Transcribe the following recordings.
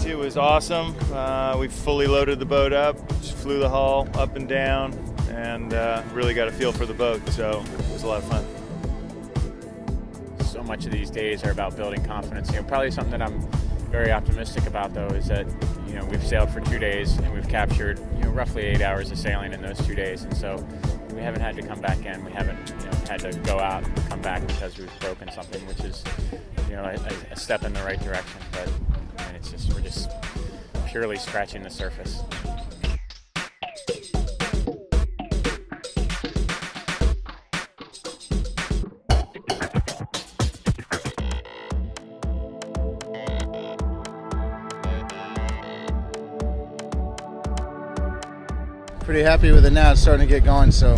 It was awesome. We fully loaded the boat up, just flew the hull up and down, and really got a feel for the boat, so it was a lot of fun. So much of these days are about building confidence. Probably something that I'm very optimistic about, though, is that we've sailed for 2 days and we've captured roughly 8 hours of sailing in those 2 days, and so we haven't had to come back in. We haven't had to go out and come back because we've broken something, which is a step in the right direction. But we're just purely scratching the surface. Pretty happy with it now. It's starting to get going, so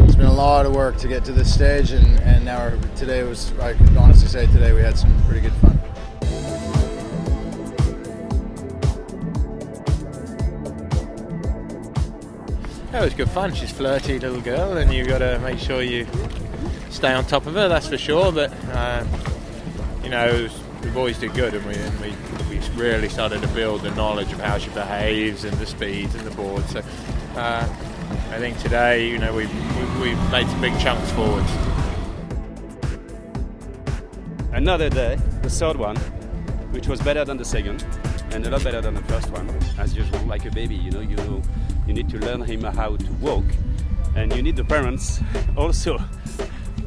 it's been a lot of work to get to this stage, and now today was, I can honestly say today we had some pretty good fun. That was good fun. She's a flirty little girl, and you've got to make sure you stay on top of her, that's for sure. But the boys did good, and we really started to build the knowledge of how she behaves and the speeds and the board. So I think today, we've made some big chunks forwards. Another day, the third one, which was better than the second, and a lot better than the first one. As usual, like a baby, you need to learn him how to walk, and you need the parents also.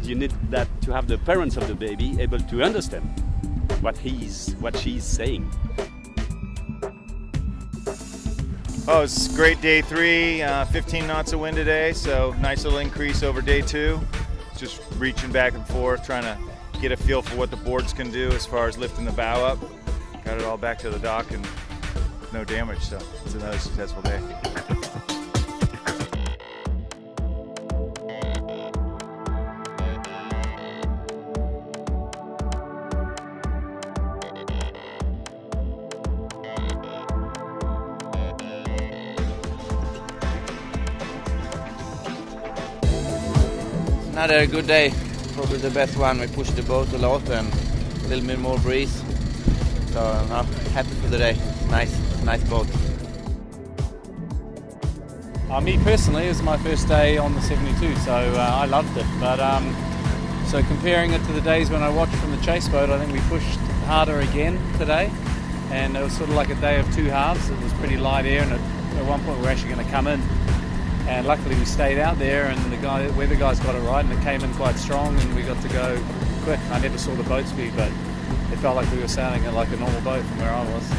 You need to have the parents of the baby able to understand what she's saying. Oh, it's great day 3, 15 knots of wind today, so nice little increase over day 2. Just reaching back and forth, trying to get a feel for what the boards can do as far as lifting the bow up. Got it all back to the dock and no damage, so it's another successful day. Another good day, probably the best one. We pushed the boat a lot and a little bit more breeze. So I'm happy for the day. Nice boat. Me personally, it was my first day on the 72, so I loved it. But so comparing it to the days when I watched from the chase boat, I think we pushed harder again today, and it was sort of like a day of two halves. It was pretty light air, and at one point we were actually going to come in. And luckily we stayed out there, and the weather guys got it right, and it came in quite strong, and we got to go quick. I never saw the boat speed, but it felt like we were sailing it like a normal boat from where I was.